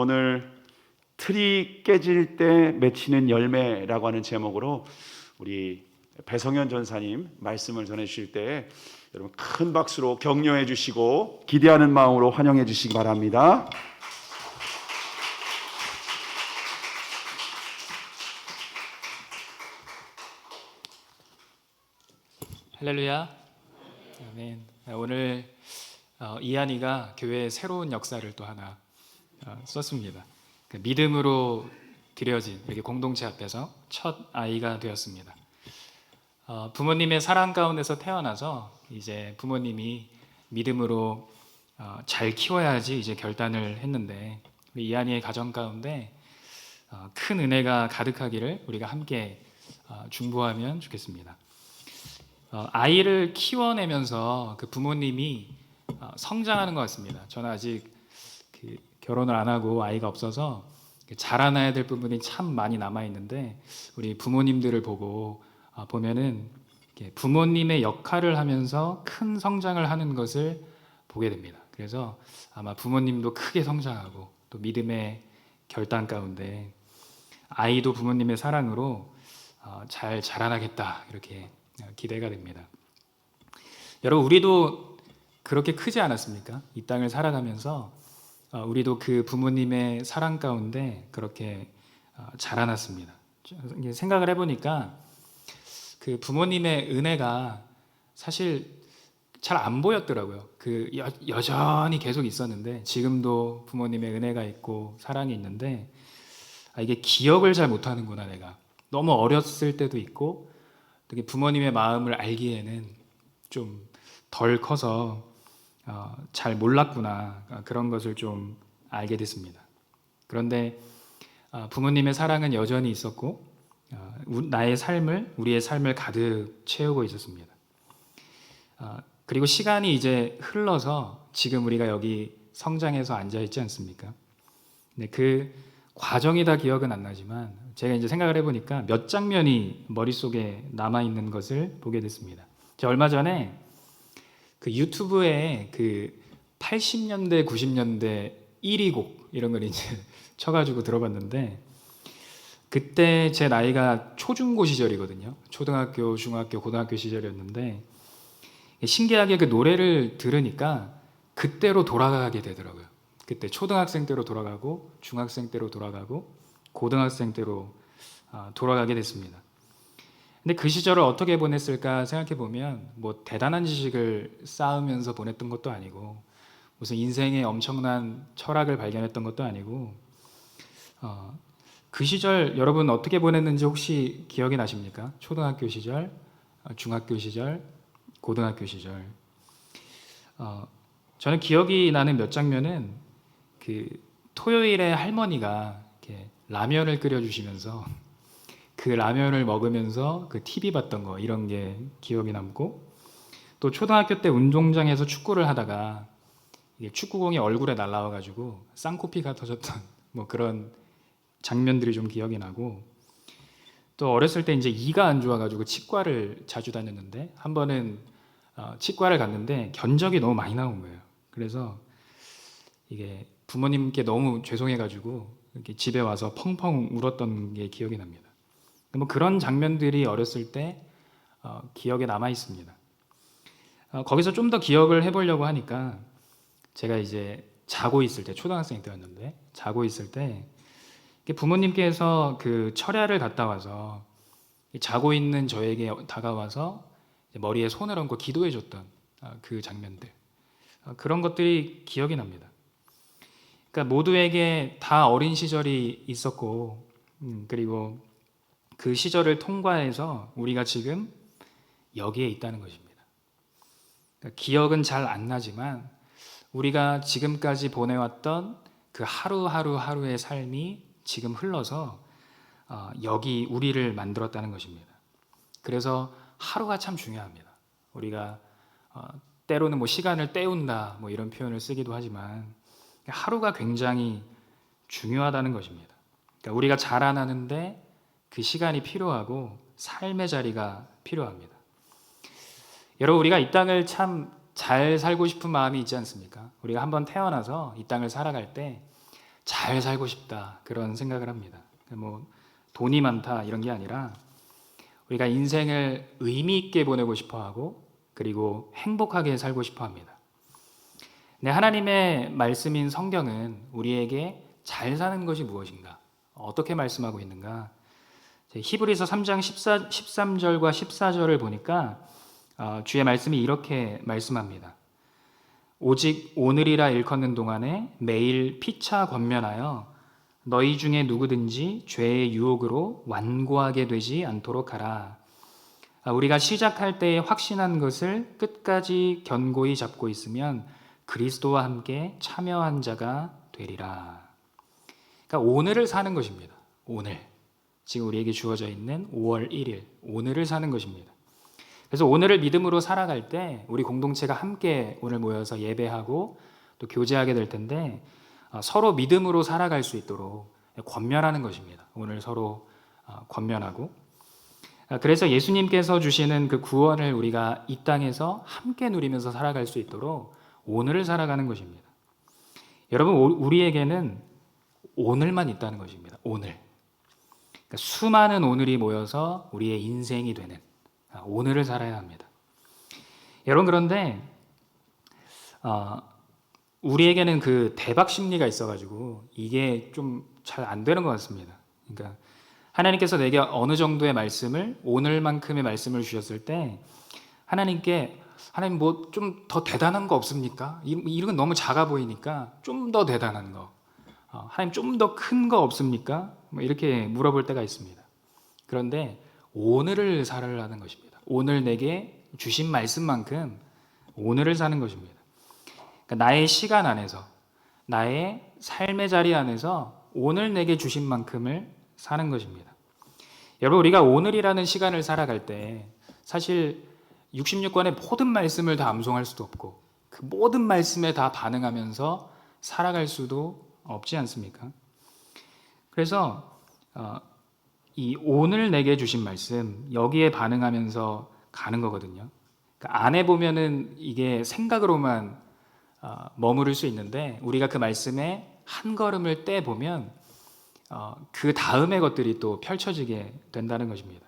오늘 틀이 깨질 때 맺히는 열매라고 하는 제목으로 우리 배성현 전사님 말씀을 전해 주실 때 여러분 큰 박수로 격려해 주시고 기대하는 마음으로 환영해 주시기 바랍니다. 할렐루야. 아멘. 오늘 이한이가 교회의 새로운 역사를 또 하나 썼습니다. 믿음으로 드려진 이렇게 공동체 앞에서 첫 아이가 되었습니다. 부모님의 사랑 가운데서 태어나서 이제 부모님이 믿음으로 잘 키워야지 이제 결단을 했는데 우리 이한이의 가정 가운데 큰 은혜가 가득하기를 우리가 함께 중보하면 좋겠습니다. 아이를 키워내면서 그 부모님이 성장하는 것 같습니다. 저는 아직 결혼을 안 하고 아이가 없어서 자라나야 될 부분이 참 많이 남아 있는데 우리 부모님들을 보고 보면은 부모님의 역할을 하면서 큰 성장을 하는 것을 보게 됩니다. 그래서 아마 부모님도 크게 성장하고 또 믿음의 결단 가운데 아이도 부모님의 사랑으로 잘 자라나겠다 이렇게 기대가 됩니다. 여러분 우리도 그렇게 크지 않았습니까? 이 땅을 살아가면서 우리도 그 부모님의 사랑 가운데 그렇게 자라났습니다. 생각을 해보니까 그 부모님의 은혜가 사실 잘 안 보였더라고요. 여전히 계속 있었는데 지금도 부모님의 은혜가 있고 사랑이 있는데 이게 기억을 잘 못하는구나 내가. 너무 어렸을 때도 있고 특히 부모님의 마음을 알기에는 좀 덜 커서 잘 몰랐구나 그런 것을 좀 알게 됐습니다. 그런데 부모님의 사랑은 여전히 있었고 우리의 삶을 가득 채우고 있었습니다. 그리고 시간이 이제 흘러서 지금 우리가 여기 성장해서 앉아 있지 않습니까? 근데 그 과정이 다 기억은 안 나지만 제가 이제 생각을 해보니까 몇 장면이 머릿속에 남아있는 것을 보게 됐습니다. 제가 얼마 전에 그 유튜브에 그 80년대, 90년대 1위 곡 이런 걸 이제 쳐가지고 들어봤는데 그때 제 나이가 초중고 시절이거든요. 초등학교, 중학교, 고등학교 시절이었는데 신기하게 그 노래를 들으니까 그때로 돌아가게 되더라고요. 그때 초등학생 때로 돌아가고 중학생 때로 돌아가고 고등학생 때로 돌아가게 됐습니다. 근데 그 시절을 어떻게 보냈을까 생각해 보면 뭐 대단한 지식을 쌓으면서 보냈던 것도 아니고 무슨 인생의 엄청난 철학을 발견했던 것도 아니고 그 시절 여러분 어떻게 보냈는지 혹시 기억이 나십니까? 초등학교 시절, 중학교 시절, 고등학교 시절. 저는 기억이 나는 몇 장면은 그 토요일에 할머니가 이렇게 라면을 끓여주시면서 그 라면을 먹으면서 그 TV 봤던 거 이런 게 기억이 남고 또 초등학교 때 운동장에서 축구를 하다가 이게 축구공이 얼굴에 날라와가지고 쌍코피가 터졌던 뭐 그런 장면들이 좀 기억이 나고 또 어렸을 때 이제 이가 안 좋아가지고 치과를 자주 다녔는데 한 번은 치과를 갔는데 견적이 너무 많이 나온 거예요. 그래서 이게 부모님께 너무 죄송해가지고 이렇게 집에 와서 펑펑 울었던 게 기억이 납니다. 뭐 그런 장면들이 어렸을 때 기억에 남아 있습니다. 거기서 좀 더 기억을 해보려고 하니까 제가 이제 자고 있을 때 초등학생 때였는데 자고 있을 때 부모님께서 그 철야를 갔다 와서 자고 있는 저에게 다가와서 머리에 손을 얹고 기도해 줬던 그 장면들 그런 것들이 기억이 납니다. 그러니까 모두에게 다 어린 시절이 있었고 그리고 그 시절을 통과해서 우리가 지금 여기에 있다는 것입니다. 그러니까 기억은 잘 안 나지만 우리가 지금까지 보내왔던 그 하루하루의 삶이 지금 흘러서 여기 우리를 만들었다는 것입니다. 그래서 하루가 참 중요합니다. 우리가 때로는 뭐 시간을 때운다 뭐 이런 표현을 쓰기도 하지만 하루가 굉장히 중요하다는 것입니다. 그러니까 우리가 자라나는데 그 시간이 필요하고 삶의 자리가 필요합니다. 여러분 우리가 이 땅을 참 잘 살고 싶은 마음이 있지 않습니까? 우리가 한번 태어나서 이 땅을 살아갈 때 잘 살고 싶다 그런 생각을 합니다. 뭐 돈이 많다 이런 게 아니라 우리가 인생을 의미 있게 보내고 싶어 하고 그리고 행복하게 살고 싶어 합니다. 네, 하나님의 말씀인 성경은 우리에게 잘 사는 것이 무엇인가? 어떻게 말씀하고 있는가? 히브리서 3장 13절과 14절을 보니까 주의 말씀이 이렇게 말씀합니다. 오직 오늘이라 일컫는 동안에 매일 피차 권면하여 너희 중에 누구든지 죄의 유혹으로 완고하게 되지 않도록 하라. 우리가 시작할 때에 확신한 것을 끝까지 견고히 잡고 있으면 그리스도와 함께 참여한 자가 되리라. 그러니까 오늘을 사는 것입니다. 오늘. 지금 우리에게 주어져 있는 5월 1일. 오늘을 사는 것입니다. 그래서 오늘을 믿음으로 살아갈 때 우리 공동체가 함께 오늘 모여서 예배하고 또 교제하게 될 텐데 서로 믿음으로 살아갈 수 있도록 권면하는 것입니다. 오늘 서로 권면하고 그래서 예수님께서 주시는 그 구원을 우리가 이 땅에서 함께 누리면서 살아갈 수 있도록 오늘을 살아가는 것입니다. 여러분 우리에게는 오늘만 있다는 것입니다. 오늘. 그러니까 수많은 오늘이 모여서 우리의 인생이 되는 오늘을 살아야 합니다. 여러분 그런데 우리에게는 그 대박 심리가 있어가지고 이게 좀 잘 안 되는 것 같습니다. 그러니까 하나님께서 내게 어느 정도의 말씀을 오늘만큼의 말씀을 주셨을 때 하나님께 하나님 뭐 좀 더 대단한 거 없습니까? 이런 건 너무 작아 보이니까 좀 더 대단한 거 하나님 좀 더 큰 거 없습니까? 뭐 이렇게 물어볼 때가 있습니다. 그런데 오늘을 살아라는 것입니다. 오늘 내게 주신 말씀만큼 오늘을 사는 것입니다. 그러니까 나의 시간 안에서 나의 삶의 자리 안에서 오늘 내게 주신 만큼을 사는 것입니다. 여러분 우리가 오늘이라는 시간을 살아갈 때 사실 66권의 모든 말씀을 다 암송할 수도 없고 그 모든 말씀에 다 반응하면서 살아갈 수도 없지 않습니까? 그래서 이 오늘 내게 주신 말씀 여기에 반응하면서 가는 거거든요. 그러니까 안에 보면은 이게 생각으로만 머무를 수 있는데 우리가 그 말씀에 한 걸음을 떼 보면 그 다음의 것들이 또 펼쳐지게 된다는 것입니다.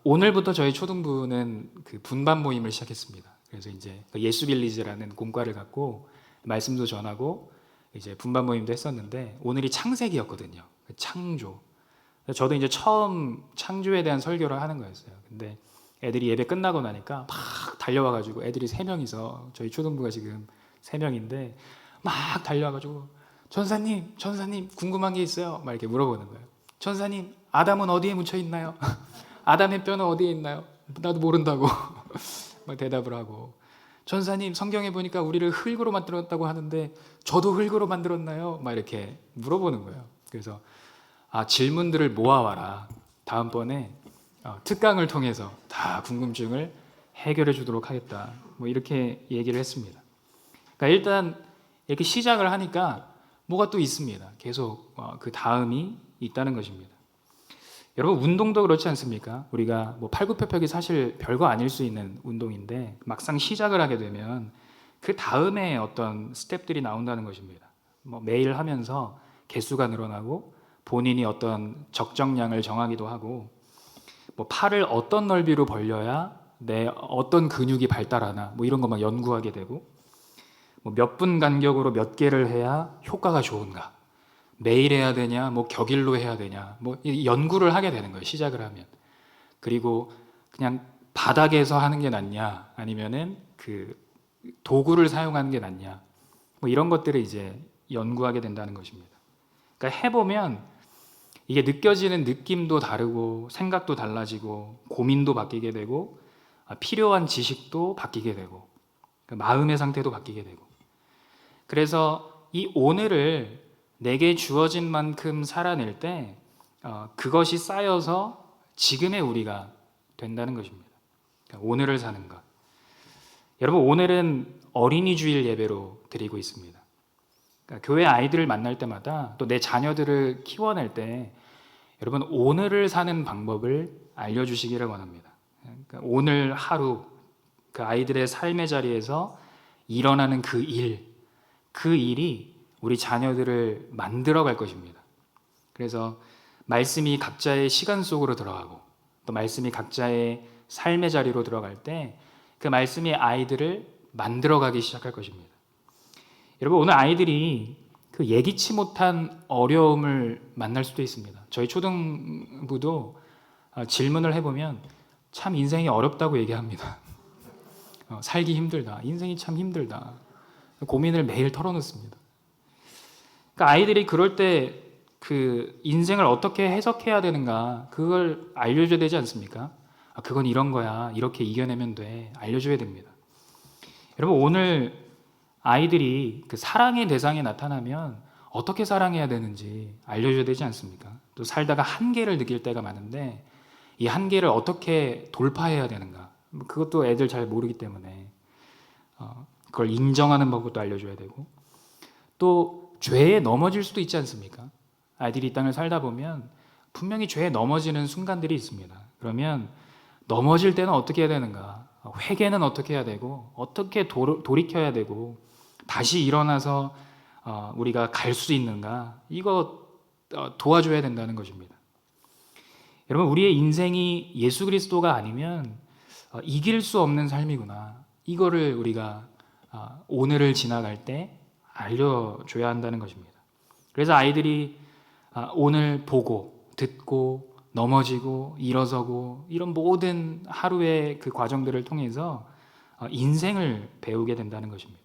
오늘부터 저희 초등부는 그 분반 모임을 시작했습니다. 그래서 이제 예수빌리지라는 공과를 갖고 말씀도 전하고 이제 분반 모임도 했었는데 오늘이 창세기였거든요. 창조. 저도 이제 처음 창조에 대한 설교를 하는 거였어요. 근데 애들이 예배 끝나고 나니까 막 달려와가지고 애들이 3명이서 저희 초등부가 지금 3명인데 막 달려와가지고 전사님 궁금한 게 있어요. 막 이렇게 물어보는 거예요. 전사님 아담은 어디에 묻혀 있나요? 아담의 뼈는 어디에 있나요? 나도 모른다고 막 대답을 하고 전사님 성경에 보니까 우리를 흙으로 만들었다고 하는데 저도 흙으로 만들었나요? 막 이렇게 물어보는 거예요. 그래서 질문들을 모아와라. 다음번에 특강을 통해서 다 궁금증을 해결해 주도록 하겠다. 뭐 이렇게 얘기를 했습니다. 그러니까 일단 이렇게 시작을 하니까 뭐가 또 있습니다. 계속 그 다음이 있다는 것입니다. 여러분 운동도 그렇지 않습니까? 우리가 뭐 팔굽혀펴기 사실 별거 아닐 수 있는 운동인데 막상 시작을 하게 되면 그 다음에 어떤 스텝들이 나온다는 것입니다. 뭐 매일 하면서 개수가 늘어나고 본인이 어떤 적정량을 정하기도 하고 뭐 팔을 어떤 넓이로 벌려야 내 어떤 근육이 발달하나 뭐 이런 거 막 연구하게 되고 뭐 몇 분 간격으로 몇 개를 해야 효과가 좋은가 매일 해야 되냐 뭐 격일로 해야 되냐 뭐 연구를 하게 되는 거예요. 시작을 하면. 그리고 그냥 바닥에서 하는 게 낫냐 아니면은 그 도구를 사용하는 게 낫냐 뭐 이런 것들을 이제 연구하게 된다는 것입니다. 그러니까 해보면 이게 느껴지는 느낌도 다르고 생각도 달라지고 고민도 바뀌게 되고 필요한 지식도 바뀌게 되고 마음의 상태도 바뀌게 되고 그래서 이 오늘을 내게 주어진 만큼 살아낼 때 그것이 쌓여서 지금의 우리가 된다는 것입니다. 그러니까 오늘을 사는 것. 여러분 오늘은 어린이 주일 예배로 드리고 있습니다. 그러니까 교회 아이들을 만날 때마다 또 내 자녀들을 키워낼 때 여러분 오늘을 사는 방법을 알려주시기를 원합니다. 그러니까 오늘 하루 그 아이들의 삶의 자리에서 일어나는 그 일이 우리 자녀들을 만들어 갈 것입니다. 그래서 말씀이 각자의 시간 속으로 들어가고 또 말씀이 각자의 삶의 자리로 들어갈 때 그 말씀이 아이들을 만들어 가기 시작할 것입니다. 여러분, 오늘 아이들이 그 예기치 못한 어려움을 만날 수도 있습니다. 저희 초등부도 질문을 해보면 참 인생이 어렵다고 얘기합니다. 살기 힘들다. 인생이 참 힘들다. 고민을 매일 털어놓습니다. 그러니까 아이들이 그럴 때 그 인생을 어떻게 해석해야 되는가 그걸 알려줘야 되지 않습니까? 그건 이런 거야. 이렇게 이겨내면 돼. 알려줘야 됩니다. 여러분, 오늘 아이들이 그 사랑의 대상에 나타나면 어떻게 사랑해야 되는지 알려줘야 되지 않습니까? 또 살다가 한계를 느낄 때가 많은데 이 한계를 어떻게 돌파해야 되는가 그것도 애들 잘 모르기 때문에 그걸 인정하는 법도 알려줘야 되고 또 죄에 넘어질 수도 있지 않습니까? 아이들이 이 땅을 살다 보면 분명히 죄에 넘어지는 순간들이 있습니다. 그러면 넘어질 때는 어떻게 해야 되는가? 회개는 어떻게 해야 되고 어떻게 돌이켜야 되고 다시 일어나서 우리가 갈 수 있는가? 이거 도와줘야 된다는 것입니다. 여러분, 우리의 인생이 예수 그리스도가 아니면 이길 수 없는 삶이구나. 이거를 우리가 오늘을 지나갈 때 알려줘야 한다는 것입니다. 그래서 아이들이 오늘 보고 듣고 넘어지고 일어서고 이런 모든 하루의 그 과정들을 통해서 인생을 배우게 된다는 것입니다.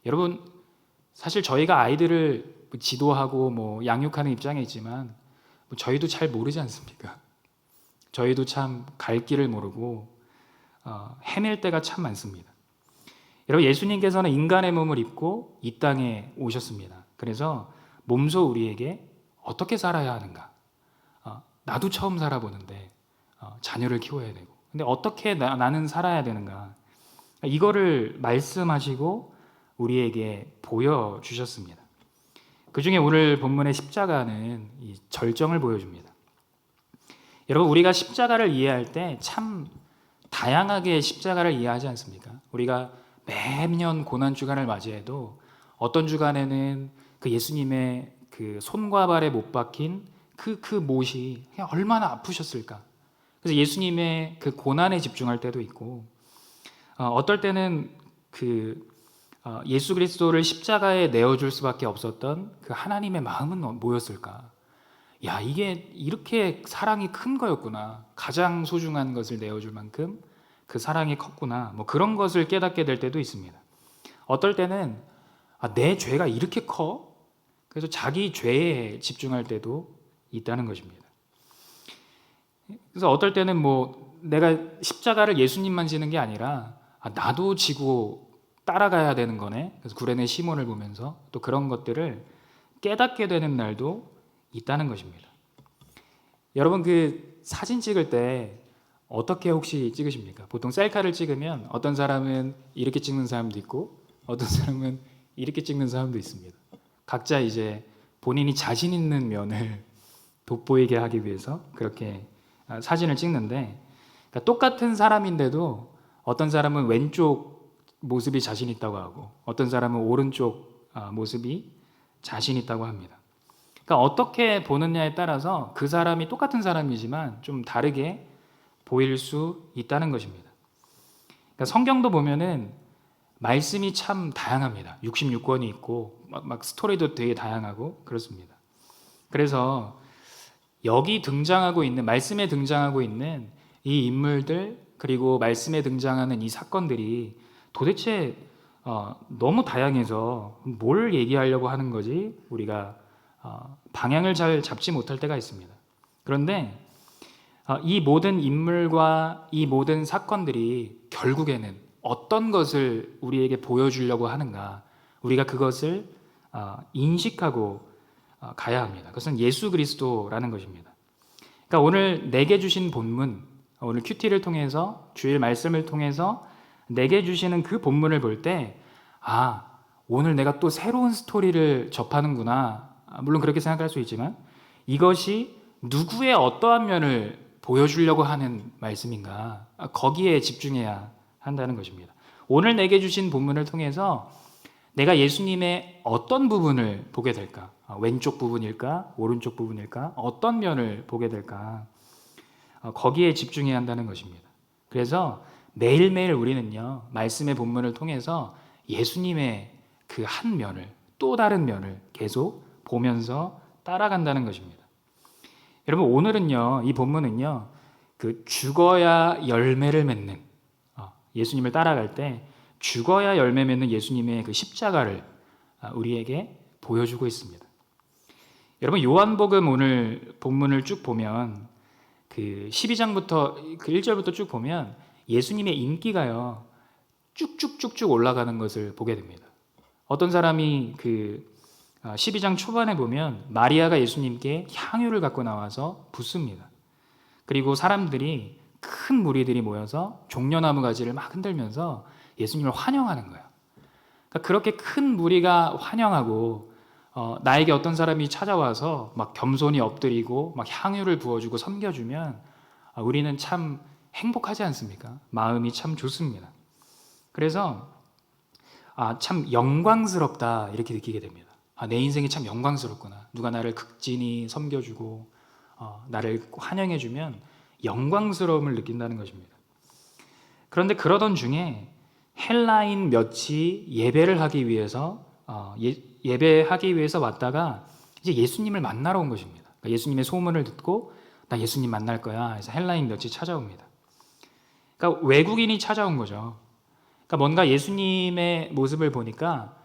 여러분, 사실 저희가 아이들을 지도하고 뭐 양육하는 입장에 있지만 저희도 잘 모르지 않습니까? 저희도 참 갈 길을 모르고 헤맬 때가 참 많습니다. 여러분, 예수님께서는 인간의 몸을 입고 이 땅에 오셨습니다. 그래서 몸소 우리에게 어떻게 살아야 하는가? 나도 처음 살아보는데 자녀를 키워야 되고 근데 어떻게 나는 살아야 되는가? 이거를 말씀하시고 우리에게 보여주셨습니다. 그 중에 오늘 본문의 십자가는 이 절정을 보여줍니다. 여러분, 우리가 십자가를 이해할 때 참 다양하게 십자가를 이해하지 않습니까? 우리가 매년 고난주간을 맞이해도 어떤 주간에는 그 예수님의 그 손과 발에 못 박힌 그 못이 얼마나 아프셨을까? 그래서 예수님의 그 고난에 집중할 때도 있고 어떨 때는 그 예수 그리스도를 십자가에 내어줄 수밖에 없었던 그 하나님의 마음은 뭐였을까? 야, 이게 이렇게 사랑이 큰 거였구나. 가장 소중한 것을 내어줄 만큼 그 사랑이 컸구나. 뭐 그런 것을 깨닫게 될 때도 있습니다. 어떨 때는 내 죄가 이렇게 커? 그래서 자기 죄에 집중할 때도 있다는 것입니다. 그래서 어떨 때는 뭐 내가 십자가를 예수님만 지는 게 아니라 나도 지고 따라가야 되는 거네. 그래서 구레네 시몬을 보면서 또 그런 것들을 깨닫게 되는 날도 있다는 것입니다. 여러분, 그 사진 찍을 때 어떻게 혹시 찍으십니까? 보통 셀카를 찍으면 어떤 사람은 이렇게 찍는 사람도 있고 어떤 사람은 이렇게 찍는 사람도 있습니다. 각자 이제 본인이 자신 있는 면을 돋보이게 하기 위해서 그렇게 사진을 찍는데 그러니까 똑같은 사람인데도 어떤 사람은 왼쪽 모습이 자신 있다고 하고 어떤 사람은 오른쪽 모습이 자신 있다고 합니다. 그러니까 어떻게 보느냐에 따라서 그 사람이 똑같은 사람이지만 좀 다르게 보일 수 있다는 것입니다. 그러니까 성경도 보면은 말씀이 참 다양합니다. 66권이 있고 막 스토리도 되게 다양하고 그렇습니다. 그래서 여기 등장하고 있는 말씀에 등장하고 있는 이 인물들 그리고 말씀에 등장하는 이 사건들이 도대체 너무 다양해서 뭘 얘기하려고 하는 거지 우리가 방향을 잘 잡지 못할 때가 있습니다. 그런데 이 모든 인물과 이 모든 사건들이 결국에는 어떤 것을 우리에게 보여주려고 하는가 우리가 그것을 인식하고 가야 합니다. 그것은 예수 그리스도라는 것입니다. 그러니까 오늘 내게 주신 본문, 오늘 큐티를 통해서 주일 말씀을 통해서 내게 주시는 그 본문을 볼 때 오늘 내가 또 새로운 스토리를 접하는구나. 물론 그렇게 생각할 수 있지만 이것이 누구의 어떠한 면을 보여주려고 하는 말씀인가 거기에 집중해야 한다는 것입니다. 오늘 내게 주신 본문을 통해서 내가 예수님의 어떤 부분을 보게 될까? 왼쪽 부분일까? 오른쪽 부분일까? 어떤 면을 보게 될까? 거기에 집중해야 한다는 것입니다. 그래서 매일매일 우리는요, 말씀의 본문을 통해서 예수님의 그 한 면을, 또 다른 면을 계속 보면서 따라간다는 것입니다. 여러분, 오늘은요, 이 본문은요, 그 죽어야 열매를 맺는, 예수님을 따라갈 때 죽어야 열매 맺는 예수님의 그 십자가를 우리에게 보여주고 있습니다. 여러분, 요한복음 오늘 본문을 쭉 보면 그 12장부터 그 1절부터 쭉 보면 예수님의 인기가요, 쭉쭉쭉쭉 올라가는 것을 보게 됩니다. 어떤 사람이 그 12장 초반에 보면 마리아가 예수님께 향유를 갖고 나와서 붓습니다. 그리고 사람들이, 큰 무리들이 모여서 종려나무 가지를 막 흔들면서 예수님을 환영하는 거예요. 그러니까 그렇게 큰 무리가 환영하고 나에게 어떤 사람이 찾아와서 막 겸손히 엎드리고 막 향유를 부어주고 섬겨주면 우리는 참 행복하지 않습니까? 마음이 참 좋습니다. 그래서 참 영광스럽다 이렇게 느끼게 됩니다. 내 인생이 참 영광스럽구나. 누가 나를 극진히 섬겨주고 나를 환영해주면 영광스러움을 느낀다는 것입니다. 그런데 그러던 중에 헬라인 몇이 예배를 하기 위해서 예배하기 위해서 왔다가 이제 예수님을 만나러 온 것입니다. 그러니까 예수님의 소문을 듣고 나 예수님 만날 거야. 그래서 헬라인 몇이 찾아옵니다. 그러니까 외국인이 찾아온 거죠. 그러니까 뭔가 예수님의 모습을 보니까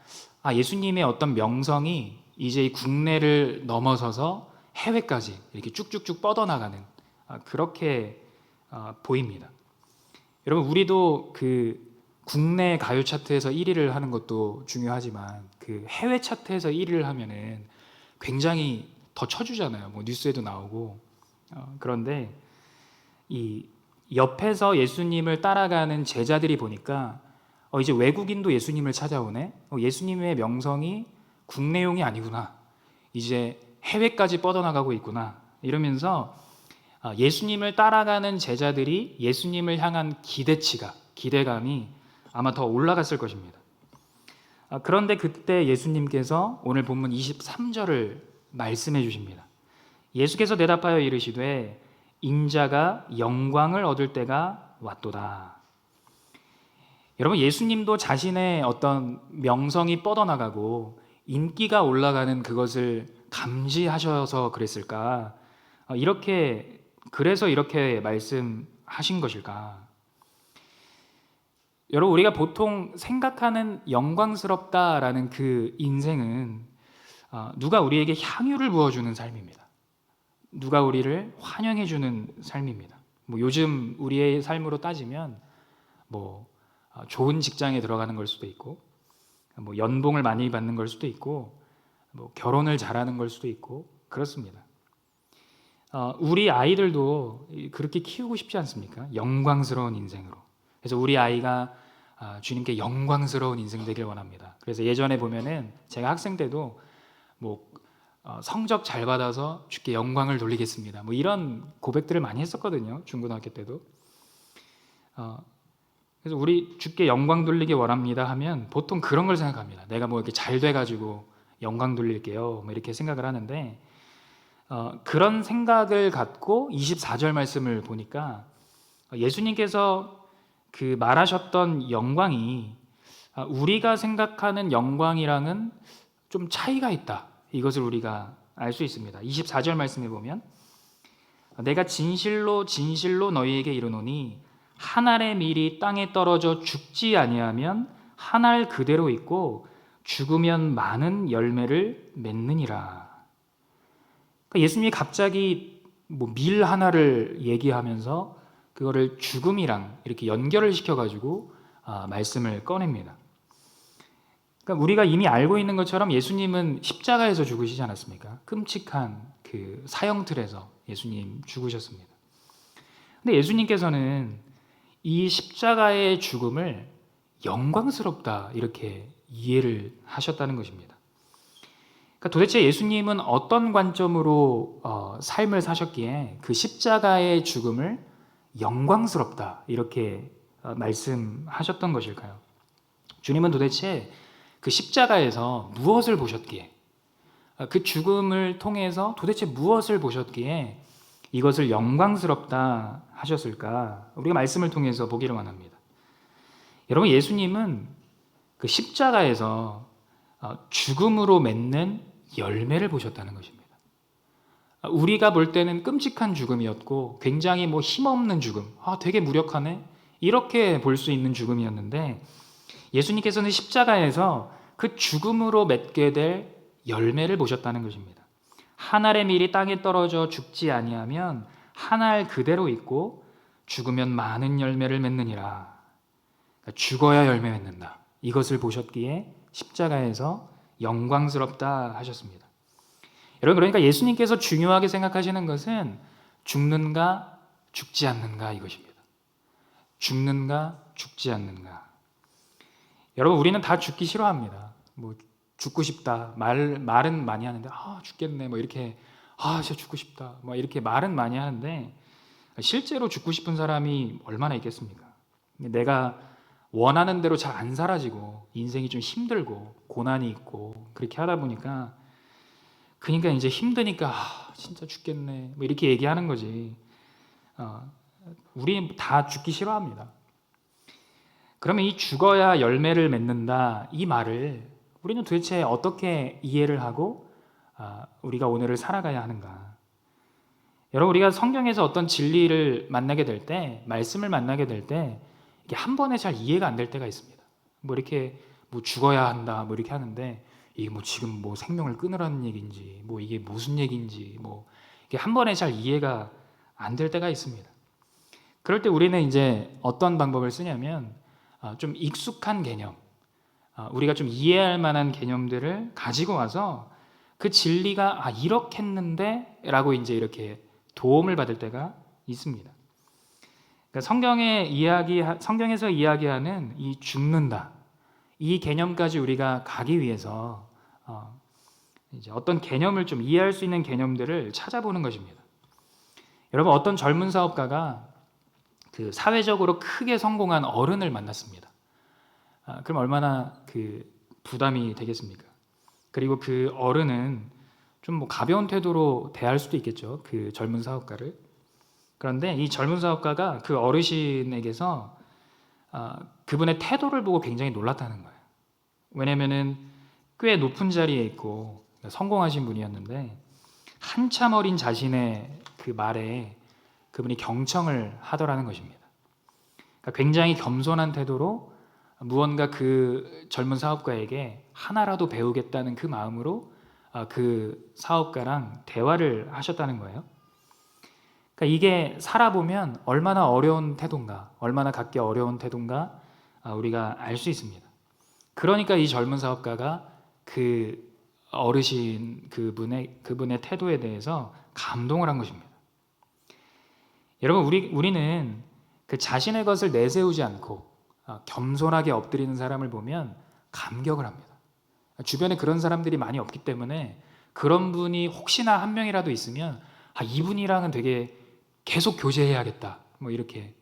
예수님의 어떤 명성이 이제 이 국내를 넘어서서 해외까지 이렇게 쭉쭉쭉 뻗어나가는 그렇게 보입니다. 여러분, 우리도 그 국내 가요 차트에서 1위를 하는 것도 중요하지만 그 해외 차트에서 1위를 하면은 굉장히 더 쳐주잖아요. 뭐 뉴스에도 나오고. 그런데 이 옆에서 예수님을 따라가는 제자들이 보니까 이제 외국인도 예수님을 찾아오네. 예수님의 명성이 국내용이 아니구나. 이제 해외까지 뻗어나가고 있구나. 이러면서 예수님을 따라가는 제자들이 예수님을 향한 기대감이 아마 더 올라갔을 것입니다. 그런데 그때 예수님께서 오늘 본문 23절을 말씀해 주십니다. 예수께서 대답하여 이르시되 인자가 영광을 얻을 때가 왔도다. 여러분, 예수님도 자신의 어떤 명성이 뻗어나가고 인기가 올라가는 그것을 감지하셔서 그랬을까? 그래서 이렇게 말씀하신 것일까? 여러분, 우리가 보통 생각하는 영광스럽다라는 그 인생은 누가 우리에게 향유를 부어주는 삶입니다. 누가 우리를 환영해주는 삶입니다. 뭐 요즘 우리의 삶으로 따지면 뭐 좋은 직장에 들어가는 걸 수도 있고, 뭐 연봉을 많이 받는 걸 수도 있고, 뭐 결혼을 잘하는 걸 수도 있고 그렇습니다. 우리 아이들도 그렇게 키우고 싶지 않습니까? 영광스러운 인생으로. 그래서 우리 아이가 주님께 영광스러운 인생 되길 원합니다. 그래서 예전에 보면은 제가 학생 때도 뭐 성적 잘 받아서 주께 영광을 돌리겠습니다. 뭐 이런 고백들을 많이 했었거든요. 중고등학교 때도. 그래서 우리 주께 영광 돌리기 원합니다 하면 보통 그런 걸 생각합니다. 내가 뭐 이렇게 잘 돼가지고 영광 돌릴게요. 뭐 이렇게 생각을 하는데 그런 생각을 갖고 24절 말씀을 보니까 예수님께서 그 말하셨던 영광이 우리가 생각하는 영광이랑은 좀 차이가 있다. 이것을 우리가 알 수 있습니다. 24절 말씀에 보면 내가 진실로 진실로 너희에게 이르노니 한 알의 밀이 땅에 떨어져 죽지 아니하면 한 알 그대로 있고 죽으면 많은 열매를 맺느니라. 그러니까 예수님이 갑자기 뭐 밀 하나를 얘기하면서 그거를 죽음이랑 이렇게 연결을 시켜가지고 말씀을 꺼냅니다. 그러니까 우리가 이미 알고 있는 것처럼 예수님은 십자가에서 죽으시지 않았습니까? 끔찍한 그 사형틀에서 예수님 죽으셨습니다. 근데 예수님께서는 이 십자가의 죽음을 영광스럽다 이렇게 이해를 하셨다는 것입니다. 그러니까 도대체 예수님은 어떤 관점으로 삶을 사셨기에 그 십자가의 죽음을 영광스럽다 이렇게 말씀하셨던 것일까요? 주님은 도대체 그 십자가에서 무엇을 보셨기에, 그 죽음을 통해서 도대체 무엇을 보셨기에 이것을 영광스럽다 하셨을까? 우리가 말씀을 통해서 보기를 원합니다. 여러분, 예수님은 그 십자가에서 죽음으로 맺는 열매를 보셨다는 것입니다. 우리가 볼 때는 끔찍한 죽음이었고 굉장히 뭐 힘없는 죽음, 되게 무력하네, 이렇게 볼 수 있는 죽음이었는데, 예수님께서는 십자가에서 그 죽음으로 맺게 될 열매를 보셨다는 것입니다. 한 알의 밀이 땅에 떨어져 죽지 아니하면 한 알 그대로 있고 죽으면 많은 열매를 맺느니라. 그러니까 죽어야 열매 맺는다. 이것을 보셨기에 십자가에서 영광스럽다 하셨습니다. 여러분, 그러니까 예수님께서 중요하게 생각하시는 것은 죽는가 죽지 않는가 이것입니다. 죽는가 죽지 않는가. 여러분, 우리는 다 죽기 싫어합니다. 뭐 죽고 싶다 말은 많이 하는데 죽겠네 뭐 이렇게 진짜 죽고 싶다 뭐 이렇게 말은 많이 하는데, 실제로 죽고 싶은 사람이 얼마나 있겠습니까? 내가 원하는 대로 잘 안 살아지고 인생이 좀 힘들고 고난이 있고 그렇게 하다 보니까, 그러니까 이제 힘드니까 진짜 죽겠네 뭐 이렇게 얘기하는 거지. 우리 다 죽기 싫어합니다. 그러면 이 죽어야 열매를 맺는다 이 말을 우리는 도대체 어떻게 이해를 하고 우리가 오늘을 살아가야 하는가? 여러분, 우리가 성경에서 어떤 진리를 만나게 될 때, 말씀을 만나게 될 때 이게 한 번에 잘 이해가 안 될 때가 있습니다. 뭐 이렇게 뭐 죽어야 한다 뭐 이렇게 하는데, 이게 뭐 지금 뭐 생명을 끊으라는 얘기인지 뭐 이게 무슨 얘기인지 뭐 이게 한 번에 잘 이해가 안 될 때가 있습니다. 그럴 때 우리는 이제 어떤 방법을 쓰냐면 좀 익숙한 개념, 우리가 좀 이해할 만한 개념들을 가지고 와서 그 진리가 이렇게 했는데 라고 이제 이렇게 도움을 받을 때가 있습니다. 그러니까 성경에서 이야기하는 이 죽는다 이 개념까지 우리가 가기 위해서 이제 어떤 개념을 좀 이해할 수 있는 개념들을 찾아보는 것입니다. 여러분, 어떤 젊은 사업가가 그 사회적으로 크게 성공한 어른을 만났습니다. 그럼 얼마나 그 부담이 되겠습니까? 그리고 그 어른은 좀 뭐 가벼운 태도로 대할 수도 있겠죠, 그 젊은 사업가를. 그런데 이 젊은 사업가가 그 어르신에게서 그분의 태도를 보고 굉장히 놀랐다는 거예요. 왜냐면은 꽤 높은 자리에 있고 성공하신 분이었는데 한참 어린 자신의 그 말에 그분이 경청을 하더라는 것입니다. 그러니까 굉장히 겸손한 태도로 무언가 그 젊은 사업가에게 하나라도 배우겠다는 그 마음으로 그 사업가랑 대화를 하셨다는 거예요. 그러니까 이게 살아보면 얼마나 어려운 태도인가, 얼마나 갖기 어려운 태도인가 우리가 알 수 있습니다. 그러니까 이 젊은 사업가가 그 어르신 그분의 태도에 대해서 감동을 한 것입니다. 여러분, 우리는 그 자신의 것을 내세우지 않고 겸손하게 엎드리는 사람을 보면 감격을 합니다. 주변에 그런 사람들이 많이 없기 때문에 그런 분이 혹시나 한 명이라도 있으면 이분이랑은 되게 계속 교제해야겠다 뭐 이렇게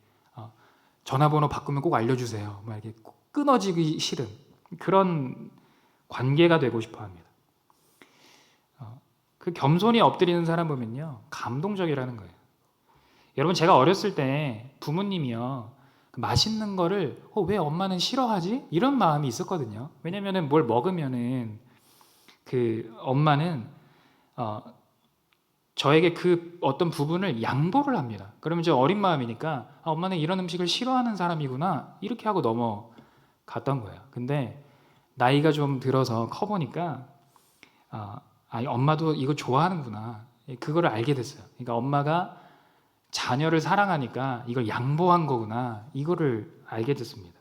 전화번호 바꾸면 꼭 알려주세요 뭐 이렇게 꼭 끊어지기 싫은 그런 관계가 되고 싶어 합니다. 그 겸손히 엎드리는 사람 보면요 감동적이라는 거예요. 여러분, 제가 어렸을 때 부모님이요 맛있는 거를 왜 엄마는 싫어하지? 이런 마음이 있었거든요. 왜냐면은 뭘 먹으면은 그 엄마는 저에게 그 어떤 부분을 양보를 합니다. 그러면 저 어린 마음이니까 엄마는 이런 음식을 싫어하는 사람이구나 이렇게 하고 넘어갔던 거예요. 근데 나이가 좀 들어서 커 보니까 엄마도 이거 좋아하는구나 그거를 알게 됐어요. 그러니까 엄마가 자녀를 사랑하니까 이걸 양보한 거구나 이거를 알게 됐습니다.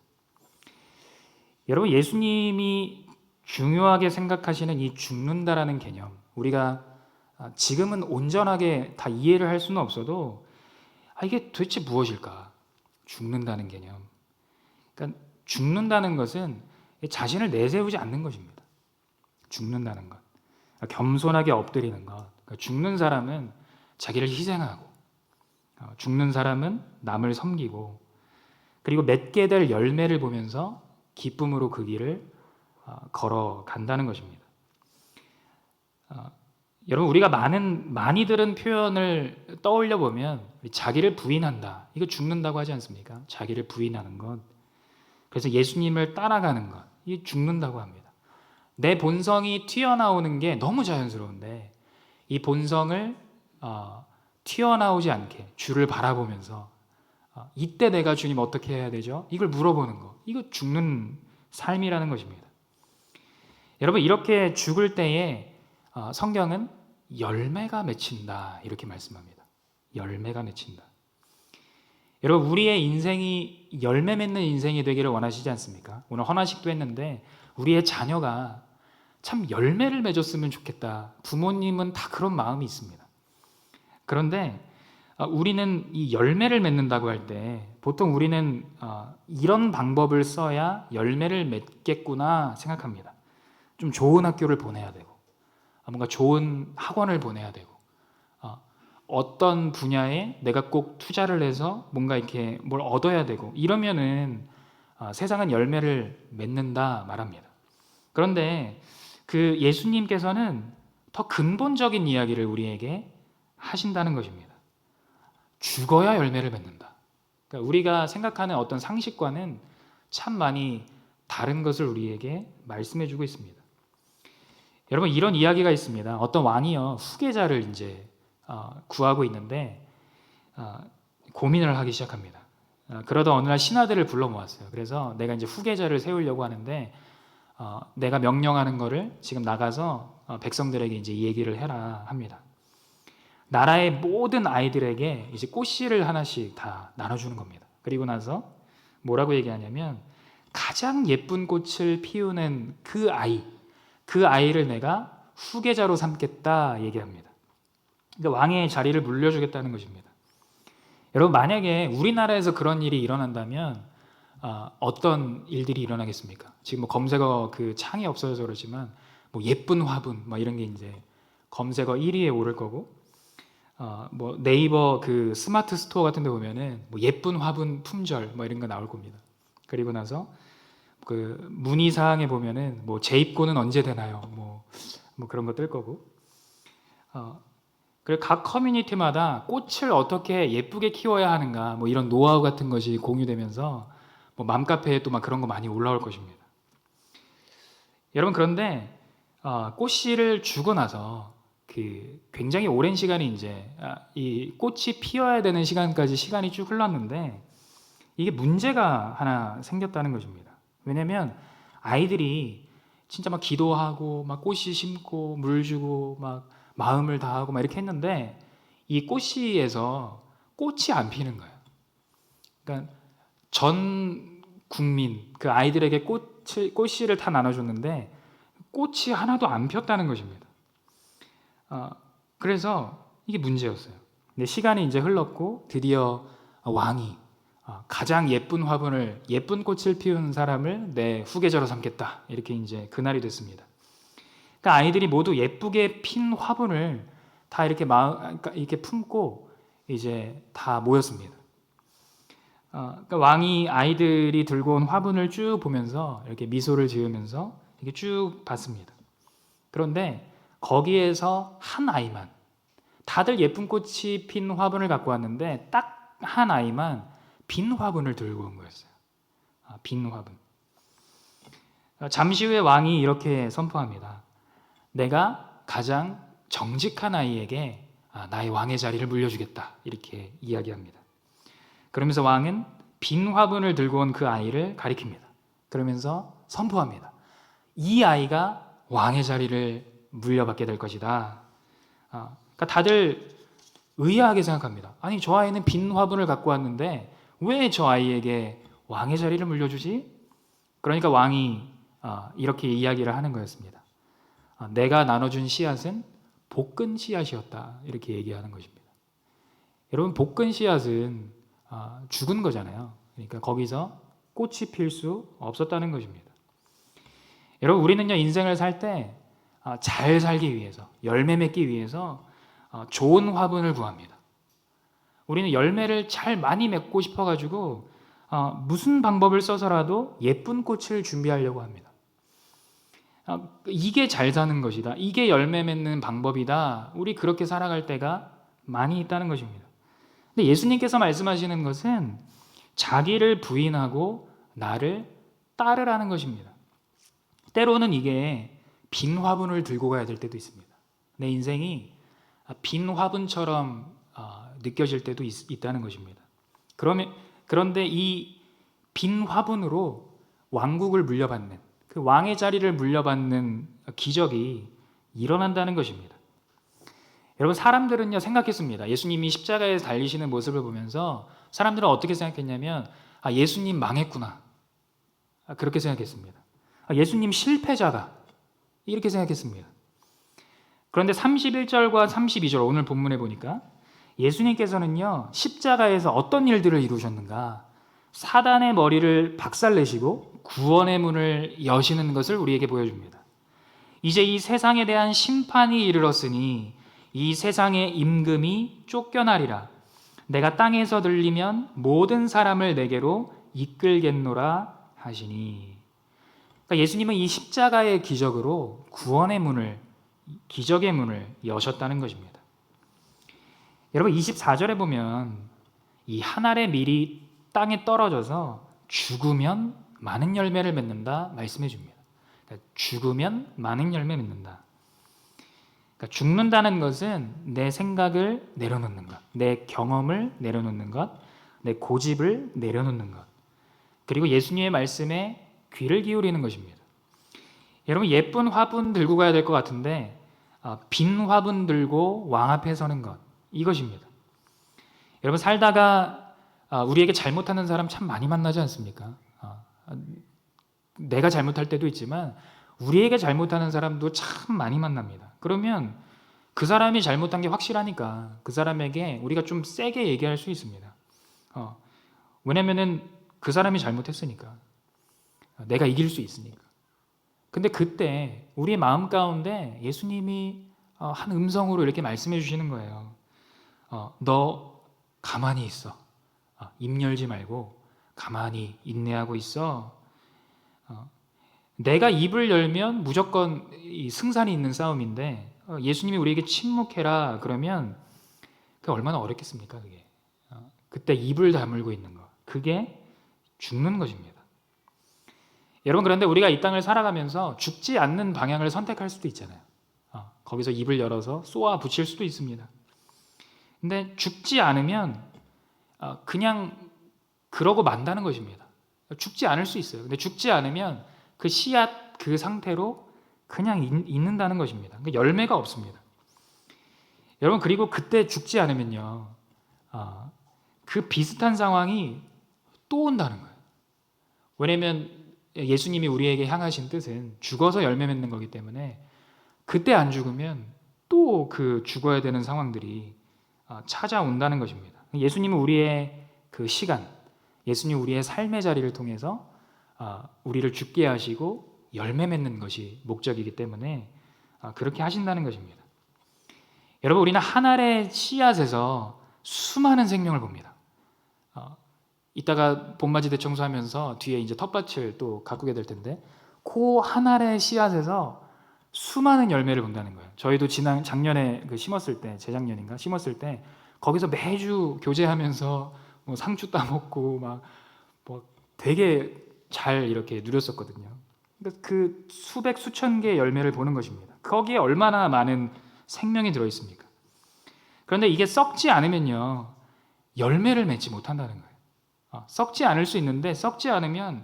여러분, 예수님이 중요하게 생각하시는 이 죽는다라는 개념, 우리가 지금은 온전하게 다 이해를 할 수는 없어도 이게 도대체 무엇일까? 죽는다는 개념. 그러니까 죽는다는 것은 자신을 내세우지 않는 것입니다. 죽는다는 것, 겸손하게 엎드리는 것. 그러니까 죽는 사람은 자기를 희생하고, 죽는 사람은 남을 섬기고, 그리고 맺게 될 열매를 보면서 기쁨으로 그 길을 걸어간다는 것입니다. 여러분, 우리가 많이 들은 표현을 떠올려 보면 자기를 부인한다, 이거 죽는다고 하지 않습니까? 자기를 부인하는 것, 그래서 예수님을 따라가는 것, 이게 죽는다고 합니다. 내 본성이 튀어나오는 게 너무 자연스러운데 이 본성을 튀어나오지 않게 주를 바라보면서 이때 내가 주님 어떻게 해야 되죠? 이걸 물어보는 거, 이거 죽는 삶이라는 것입니다. 여러분, 이렇게 죽을 때에 성경은 열매가 맺힌다 이렇게 말씀합니다. 열매가 맺힌다. 여러분, 우리의 인생이 열매 맺는 인생이 되기를 원하시지 않습니까? 오늘 헌화식도 했는데 우리의 자녀가 참 열매를 맺었으면 좋겠다. 부모님은 다 그런 마음이 있습니다. 그런데 우리는 이 열매를 맺는다고 할 때 보통 우리는 이런 방법을 써야 열매를 맺겠구나 생각합니다. 좀 좋은 학교를 보내야 되고, 뭔가 좋은 학원을 보내야 되고, 어떤 분야에 내가 꼭 투자를 해서 뭔가 이렇게 뭘 얻어야 되고, 이러면은 세상은 열매를 맺는다 말합니다. 그런데 그 예수님께서는 더 근본적인 이야기를 우리에게 하신다는 것입니다. 죽어야 열매를 맺는다. 그러니까 우리가 생각하는 어떤 상식과는 참 많이 다른 것을 우리에게 말씀해 주고 있습니다. 여러분, 이런 이야기가 있습니다. 어떤 왕이요, 후계자를 이제 구하고 있는데 고민을 하기 시작합니다. 그러다 어느 날 신하들을 불러 모았어요. 그래서 내가 이제 후계자를 세우려고 하는데 내가 명령하는 거를 지금 나가서 백성들에게 이제 얘기를 해라 합니다. 나라의 모든 아이들에게 이제 꽃씨를 하나씩 다 나눠주는 겁니다. 그리고 나서 뭐라고 얘기하냐면 가장 예쁜 꽃을 피우는 그 아이를 내가 후계자로 삼겠다 얘기합니다. 그러니까 왕의 자리를 물려주겠다는 것입니다. 여러분, 만약에 우리나라에서 그런 일이 일어난다면 어떤 일들이 일어나겠습니까? 지금 뭐 검색어 그 창이 없어져서 그렇지만 뭐 예쁜 화분 뭐 이런 게 이제 검색어 1위에 오를 거고, 뭐 네이버 그 스마트 스토어 같은 데 보면은 뭐 예쁜 화분 품절 뭐 이런 거 나올 겁니다. 그리고 나서 그 문의 사항에 보면은 뭐 재입고는 언제 되나요? 뭐 그런 거 뜰 거고. 그리고 각 커뮤니티마다 꽃을 어떻게 예쁘게 키워야 하는가 뭐 이런 노하우 같은 것이 공유되면서 뭐 맘카페에 또 막 그런 거 많이 올라올 것입니다. 여러분, 그런데 꽃씨를 주고 나서 그 굉장히 오랜 시간이 이제 이 꽃이 피어야 되는 시간까지 시간이 쭉 흘렀는데 이게 문제가 하나 생겼다는 것입니다. 왜냐면 아이들이 진짜 막 기도하고 막 꽃씨 심고 물 주고 막 마음을 다하고 막 이렇게 했는데 이 꽃씨에서 꽃이 안 피는 거예요. 그러니까 전 국민 그 아이들에게 꽃씨를 다 나눠줬는데 꽃이 하나도 안 폈다는 것입니다. 그래서 이게 문제였어요. 근데 시간이 이제 흘렀고 드디어 왕이 가장 예쁜 화분을, 예쁜 꽃을 피운 사람을 내 후계자로 삼겠다 이렇게 이제 그날이 됐습니다. 그러니까 아이들이 모두 예쁘게 핀 화분을 다 이렇게 그러니까 이렇게 품고 이제 다 모였습니다. 그러니까 왕이 아이들이 들고 온 화분을 쭉 보면서 이렇게 미소를 지으면서 이렇게 쭉 봤습니다. 그런데 거기에서 한 아이만, 다들 예쁜 꽃이 핀 화분을 갖고 왔는데 딱 한 아이만 빈 화분을 들고 온 거였어요. 빈 화분. 잠시 후에 왕이 이렇게 선포합니다. 내가 가장 정직한 아이에게 나의 왕의 자리를 물려주겠다 이렇게 이야기합니다. 그러면서 왕은 빈 화분을 들고 온 그 아이를 가리킵니다. 그러면서 선포합니다. 이 아이가 왕의 자리를 물려받게 될 것이다. 그러니까 다들 의아하게 생각합니다. 아니, 저 아이는 빈 화분을 갖고 왔는데 왜 저 아이에게 왕의 자리를 물려주지? 그러니까 왕이 이렇게 이야기를 하는 거였습니다. 내가 나눠준 씨앗은 볶은 씨앗이었다 이렇게 얘기하는 것입니다. 여러분, 볶은 씨앗은 죽은 거잖아요. 그러니까 거기서 꽃이 필 수 없었다는 것입니다. 여러분, 우리는요 인생을 살 때 잘 살기 위해서, 열매 맺기 위해서 좋은 화분을 구합니다. 우리는 열매를 잘 많이 맺고 싶어가지고 무슨 방법을 써서라도 예쁜 꽃을 준비하려고 합니다. 이게 잘 사는 것이다. 이게 열매 맺는 방법이다. 우리 그렇게 살아갈 때가 많이 있다는 것입니다. 근데 예수님께서 말씀하시는 것은 자기를 부인하고 나를 따르라는 것입니다. 때로는 이게 빈 화분을 들고 가야 될 때도 있습니다. 내 인생이 빈 화분처럼 느껴질 때도 있다는 것입니다. 그런데 이 빈 화분으로 왕국을 물려받는, 그 왕의 자리를 물려받는 기적이 일어난다는 것입니다. 여러분, 사람들은요 생각했습니다. 예수님이 십자가에 달리시는 모습을 보면서 사람들은 어떻게 생각했냐면 예수님 망했구나, 그렇게 생각했습니다. 예수님 실패자다, 이렇게 생각했습니다. 그런데 31절과 32절 오늘 본문에 보니까 예수님께서는요 십자가에서 어떤 일들을 이루셨는가, 사단의 머리를 박살내시고 구원의 문을 여시는 것을 우리에게 보여줍니다. 이제 이 세상에 대한 심판이 이르렀으니 이 세상의 임금이 쫓겨나리라. 내가 땅에서 들리면 모든 사람을 내게로 이끌겠노라 하시니. 그러니까 예수님은 이 십자가의 기적으로 구원의 문을, 기적의 문을 여셨다는 것입니다. 여러분, 24절에 보면 이 한 알의 밀이 땅에 떨어져서 죽으면 많은 열매를 맺는다 말씀해 줍니다. 그러니까 죽으면 많은 열매 맺는다. 그러니까 죽는다는 것은 내 생각을 내려놓는 것, 내 경험을 내려놓는 것, 내 고집을 내려놓는 것, 그리고 예수님의 말씀에 귀를 기울이는 것입니다. 여러분, 예쁜 화분 들고 가야 될 것 같은데 빈 화분 들고 왕 앞에 서는 것, 이것입니다. 여러분, 살다가 우리에게 잘못하는 사람 참 많이 만나지 않습니까? 내가 잘못할 때도 있지만 우리에게 잘못하는 사람도 참 많이 만납니다. 그러면 그 사람이 잘못한 게 확실하니까 그 사람에게 우리가 좀 세게 얘기할 수 있습니다. 왜냐면은 그 사람이 잘못했으니까, 내가 이길 수 있으니까. 근데 그때 우리의 마음 가운데 예수님이 한 음성으로 이렇게 말씀해 주시는 거예요. 너 가만히 있어. 입 열지 말고 가만히 인내하고 있어. 내가 입을 열면 무조건 이 승산이 있는 싸움인데 예수님이 우리에게 침묵해라 그러면 그게 얼마나 어렵겠습니까? 그게 그때 입을 다물고 있는 거, 그게 죽는 것입니다. 여러분, 그런데 우리가 이 땅을 살아가면서 죽지 않는 방향을 선택할 수도 있잖아요. 거기서 입을 열어서 쏘아 붙일 수도 있습니다. 근데 죽지 않으면 그냥 그러고 만다는 것입니다. 죽지 않을 수 있어요. 근데 죽지 않으면 그 씨앗 그 상태로 그냥 있는다는 것입니다. 그러니까 열매가 없습니다. 여러분, 그리고 그때 죽지 않으면요, 그 비슷한 상황이 또 온다는 거예요. 왜냐하면 예수님이 우리에게 향하신 뜻은 죽어서 열매 맺는 거기 때문에 그때 안 죽으면 또 그 죽어야 되는 상황들이 찾아온다는 것입니다. 예수님은 우리의 그 시간, 예수님 우리의 삶의 자리를 통해서 우리를 죽게 하시고 열매 맺는 것이 목적이기 때문에 그렇게 하신다는 것입니다. 여러분, 우리는 한 알의 씨앗에서 수많은 생명을 봅니다. 이따가 봄맞이 대청소하면서 뒤에 이제 텃밭을 또 가꾸게 될 텐데 그 한 알의 씨앗에서 수많은 열매를 본다는 거예요. 저희도 작년에 심었을 때, 재작년인가 심었을 때 거기서 매주 교제하면서 뭐 상추 따먹고 뭐 되게 잘 이렇게 누렸었거든요. 그 수백 수천 개의 열매를 보는 것입니다. 거기에 얼마나 많은 생명이 들어 있습니까? 그런데 이게 썩지 않으면요, 열매를 맺지 못한다는 거예요. 썩지 않을 수 있는데 썩지 않으면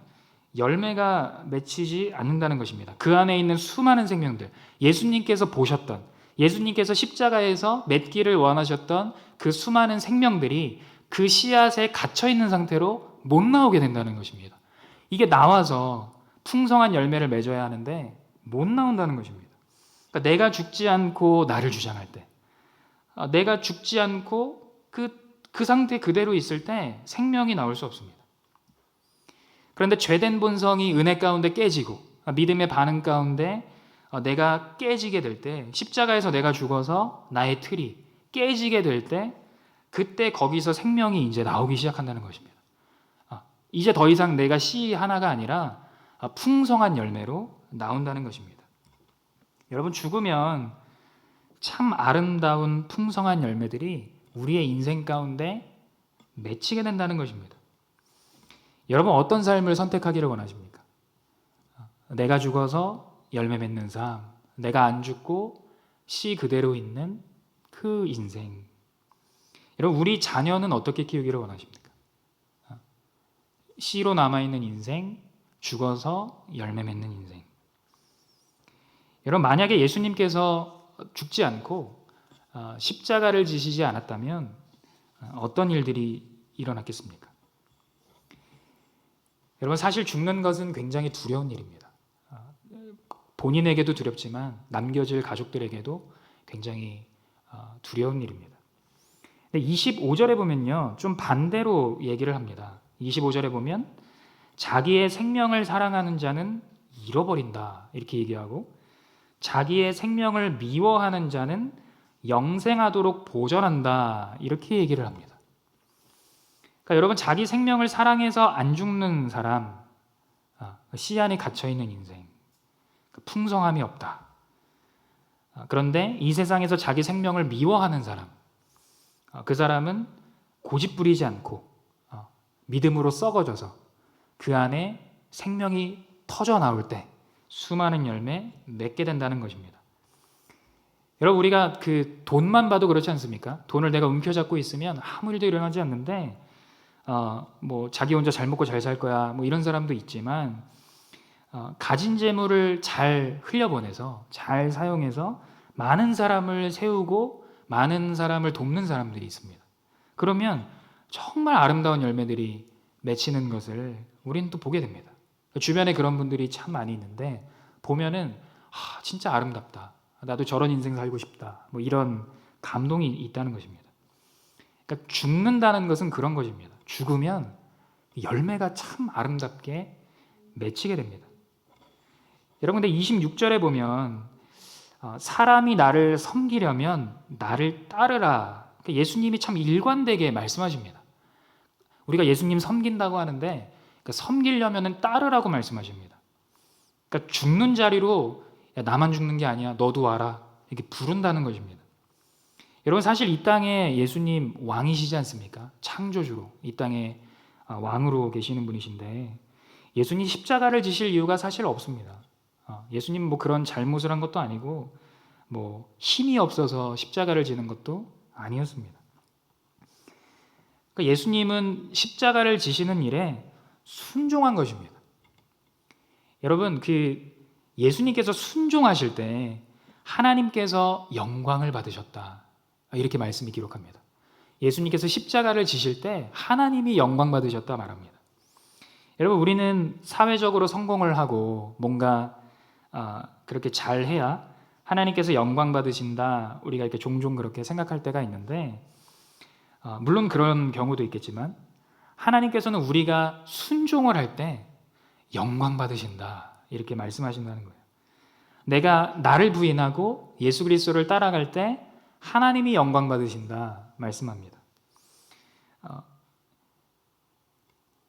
열매가 맺히지 않는다는 것입니다. 그 안에 있는 수많은 생명들, 예수님께서 보셨던, 예수님께서 십자가에서 맺기를 원하셨던 그 수많은 생명들이 그 씨앗에 갇혀 있는 상태로 못 나오게 된다는 것입니다. 이게 나와서 풍성한 열매를 맺어야 하는데 못 나온다는 것입니다. 그러니까 내가 죽지 않고 나를 주장할 때, 내가 죽지 않고 그 상태 그대로 있을 때 생명이 나올 수 없습니다. 그런데 죄된 본성이 은혜 가운데 깨지고 믿음의 반응 가운데 내가 깨지게 될 때, 십자가에서 내가 죽어서 나의 틀이 깨지게 될 때, 그때 거기서 생명이 이제 나오기 시작한다는 것입니다. 이제 더 이상 내가 씨 하나가 아니라 풍성한 열매로 나온다는 것입니다. 여러분, 죽으면 참 아름다운 풍성한 열매들이 우리의 인생 가운데 맺히게 된다는 것입니다. 여러분, 어떤 삶을 선택하기를 원하십니까? 내가 죽어서 열매 맺는 삶, 내가 안 죽고 씨 그대로 있는 그 인생. 여러분, 우리 자녀는 어떻게 키우기를 원하십니까? 씨로 남아있는 인생, 죽어서 열매 맺는 인생. 여러분, 만약에 예수님께서 죽지 않고 십자가를 지시지 않았다면 어떤 일들이 일어났겠습니까? 여러분, 사실 죽는 것은 굉장히 두려운 일입니다. 본인에게도 두렵지만 남겨질 가족들에게도 굉장히 두려운 일입니다. 근데 25절에 보면요, 좀 반대로 얘기를 합니다. 25절에 보면 자기의 생명을 사랑하는 자는 잃어버린다 이렇게 얘기하고, 자기의 생명을 미워하는 자는 영생하도록 보전한다 이렇게 얘기를 합니다. 그러니까 여러분, 자기 생명을 사랑해서 안 죽는 사람, 씨 안에 갇혀있는 인생, 풍성함이 없다. 그런데 이 세상에서 자기 생명을 미워하는 사람, 그 사람은 고집 부리지 않고 믿음으로 썩어져서 그 안에 생명이 터져 나올 때 수많은 열매 맺게 된다는 것입니다. 여러분, 우리가 그 돈만 봐도 그렇지 않습니까? 돈을 내가 움켜잡고 있으면 아무 일도 일어나지 않는데 뭐 자기 혼자 잘 먹고 잘 살 거야 뭐 이런 사람도 있지만, 가진 재물을 잘 흘려보내서 잘 사용해서 많은 사람을 세우고 많은 사람을 돕는 사람들이 있습니다. 그러면 정말 아름다운 열매들이 맺히는 것을 우리는 또 보게 됩니다. 주변에 그런 분들이 참 많이 있는데 보면은 진짜 아름답다, 나도 저런 인생 살고 싶다, 뭐 이런 감동이 있다는 것입니다. 그러니까 죽는다는 것은 그런 것입니다. 죽으면 열매가 참 아름답게 맺히게 됩니다. 여러분, 근데 26절에 보면 사람이 나를 섬기려면 나를 따르라. 그러니까 예수님이 참 일관되게 말씀하십니다. 우리가 예수님 섬긴다고 하는데 그러니까 섬기려면 따르라고 말씀하십니다. 그러니까 죽는 자리로 야, 나만 죽는 게 아니야, 너도 와라 이렇게 부른다는 것입니다. 여러분, 사실 이 땅에 예수님 왕이시지 않습니까? 창조주로 이 땅에 왕으로 계시는 분이신데 예수님 십자가를 지실 이유가 사실 없습니다. 예수님 뭐 그런 잘못을 한 것도 아니고 뭐 힘이 없어서 십자가를 지는 것도 아니었습니다. 그러니까 예수님은 십자가를 지시는 일에 순종한 것입니다. 여러분, 그 예수님께서 순종하실 때 하나님께서 영광을 받으셨다 이렇게 말씀이 기록합니다. 예수님께서 십자가를 지실 때 하나님이 영광 받으셨다 말합니다. 여러분, 우리는 사회적으로 성공을 하고 뭔가 그렇게 잘해야 하나님께서 영광 받으신다, 우리가 이렇게 종종 그렇게 생각할 때가 있는데 물론 그런 경우도 있겠지만 하나님께서는 우리가 순종을 할 때 영광 받으신다 이렇게 말씀하신다는 거예요. 내가 나를 부인하고 예수 그리스도를 따라갈 때 하나님이 영광 받으신다 말씀합니다.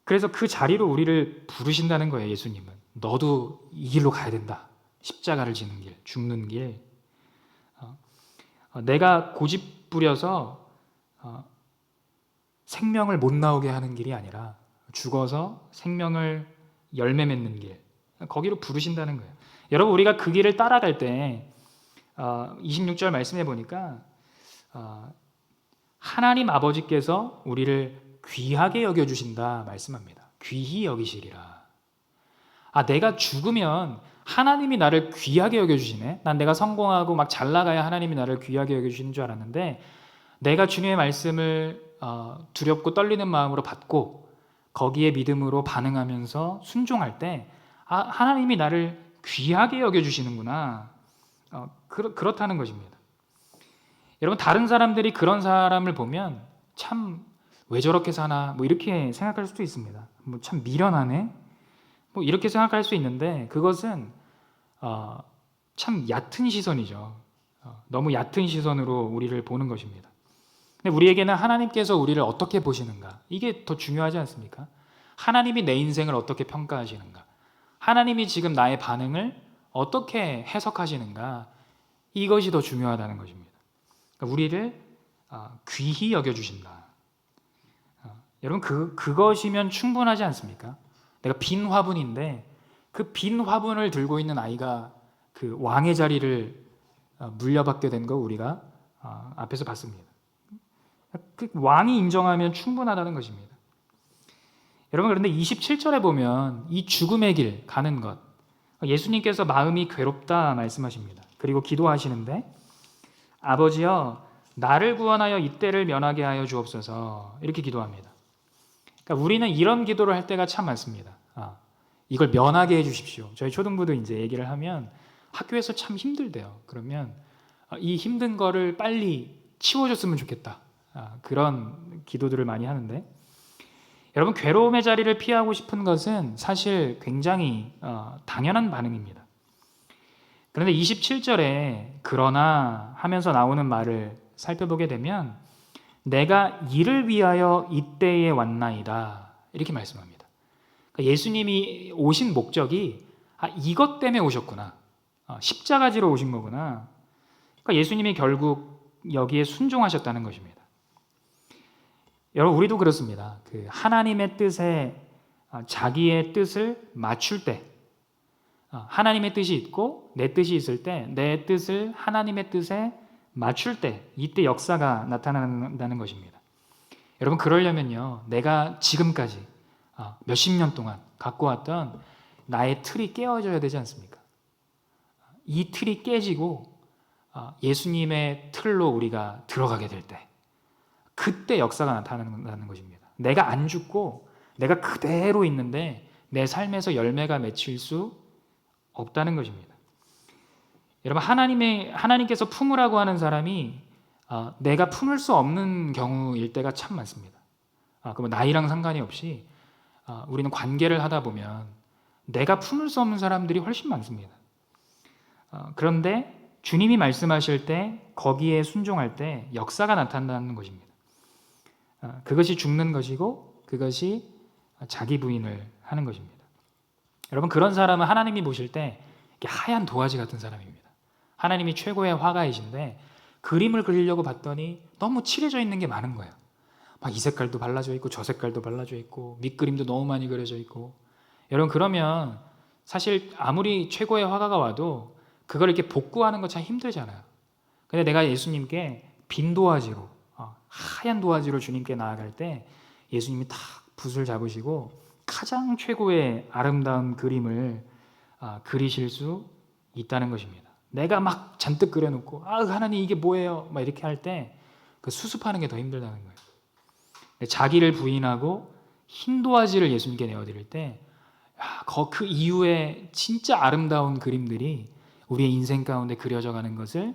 그래서 그 자리로 우리를 부르신다는 거예요. 예수님은 너도 이 길로 가야 된다. 십자가를 지는 길, 죽는 길. 내가 고집 부려서 생명을 못 나오게 하는 길이 아니라 죽어서 생명을 열매 맺는 길, 거기로 부르신다는 거예요. 여러분, 우리가 그 길을 따라갈 때 26절 말씀해 보니까 하나님 아버지께서 우리를 귀하게 여겨주신다 말씀합니다. 귀히 여기시리라. 내가 죽으면 하나님이 나를 귀하게 여겨주시네. 난 내가 성공하고 막 잘 나가야 하나님이 나를 귀하게 여겨주시는 줄 알았는데 내가 주님의 말씀을 두렵고 떨리는 마음으로 받고 거기에 믿음으로 반응하면서 순종할 때 하나님이 나를 귀하게 여겨주시는구나. 그렇다는 것입니다. 여러분, 다른 사람들이 그런 사람을 보면 참 왜 저렇게 사나 뭐 이렇게 생각할 수도 있습니다. 뭐 참 미련하네 뭐 이렇게 생각할 수 있는데 그것은 참 얕은 시선이죠. 너무 얕은 시선으로 우리를 보는 것입니다. 근데 우리에게는 하나님께서 우리를 어떻게 보시는가, 이게 더 중요하지 않습니까? 하나님이 내 인생을 어떻게 평가하시는가, 하나님이 지금 나의 반응을 어떻게 해석하시는가, 이것이 더 중요하다는 것입니다. 그러니까 우리를 귀히 여겨주신다. 여러분, 그것이면 충분하지 않습니까? 내가 빈 화분인데 그 빈 화분을 들고 있는 아이가 그 왕의 자리를 물려받게 된 거 우리가 앞에서 봤습니다. 그 왕이 인정하면 충분하다는 것입니다. 여러분, 그런데 27절에 보면 이 죽음의 길 가는 것, 예수님께서 마음이 괴롭다 말씀하십니다. 그리고 기도하시는데, 아버지여 나를 구원하여 이때를 면하게 하여 주옵소서, 이렇게 기도합니다. 그러니까 우리는 이런 기도를 할 때가 참 많습니다. 이걸 면하게 해주십시오. 저희 초등부도 이제 얘기를 하면 학교에서 참 힘들대요. 그러면 이 힘든 거를 빨리 치워줬으면 좋겠다. 그런 기도들을 많이 하는데, 여러분, 괴로움의 자리를 피하고 싶은 것은 사실 굉장히 당연한 반응입니다. 그런데 27절에 그러나 하면서 나오는 말을 살펴보게 되면 내가 이를 위하여 이때에 왔나이다, 이렇게 말씀합니다. 그러니까 예수님이 오신 목적이 이것 때문에 오셨구나, 십자가 지러 오신 거구나. 그러니까 예수님이 결국 여기에 순종하셨다는 것입니다. 여러분, 우리도 그렇습니다. 그 하나님의 뜻에 자기의 뜻을 맞출 때, 하나님의 뜻이 있고 내 뜻이 있을 때 내 뜻을 하나님의 뜻에 맞출 때, 이때 역사가 나타난다는 것입니다. 여러분, 그러려면요, 내가 지금까지 몇십 년 동안 갖고 왔던 나의 틀이 깨어져야 되지 않습니까? 이 틀이 깨지고 예수님의 틀로 우리가 들어가게 될 때, 그때 역사가 나타나는 것입니다. 내가 안 죽고 내가 그대로 있는데 내 삶에서 열매가 맺힐 수 없다는 것입니다. 여러분, 하나님께서 품으라고 하는 사람이 내가 품을 수 없는 경우일 때가 참 많습니다. 그러면 나이랑 상관이 없이 우리는 관계를 하다 보면 내가 품을 수 없는 사람들이 훨씬 많습니다. 그런데 주님이 말씀하실 때 거기에 순종할 때 역사가 나타난다는 것입니다. 그것이 죽는 것이고 그것이 자기 부인을 하는 것입니다. 여러분, 그런 사람은 하나님이 보실 때 하얀 도화지 같은 사람입니다. 하나님이 최고의 화가이신데 그림을 그리려고 봤더니 너무 칠해져 있는 게 많은 거예요. 막 이 색깔도 발라져 있고 저 색깔도 발라져 있고 밑그림도 너무 많이 그려져 있고. 여러분, 그러면 사실 아무리 최고의 화가가 와도 그걸 이렇게 복구하는 거 참 힘들잖아요. 근데 내가 예수님께 빈 도화지로, 하얀 도화지로 주님께 나아갈 때 예수님이 탁 붓을 잡으시고 가장 최고의 아름다운 그림을 그리실 수 있다는 것입니다. 내가 막 잔뜩 그려놓고 하나님 이게 뭐예요? 막 이렇게 할 때 그 수습하는 게 더 힘들다는 거예요. 자기를 부인하고 흰 도화지를 예수님께 내어드릴 때 그 이후에 진짜 아름다운 그림들이 우리의 인생 가운데 그려져 가는 것을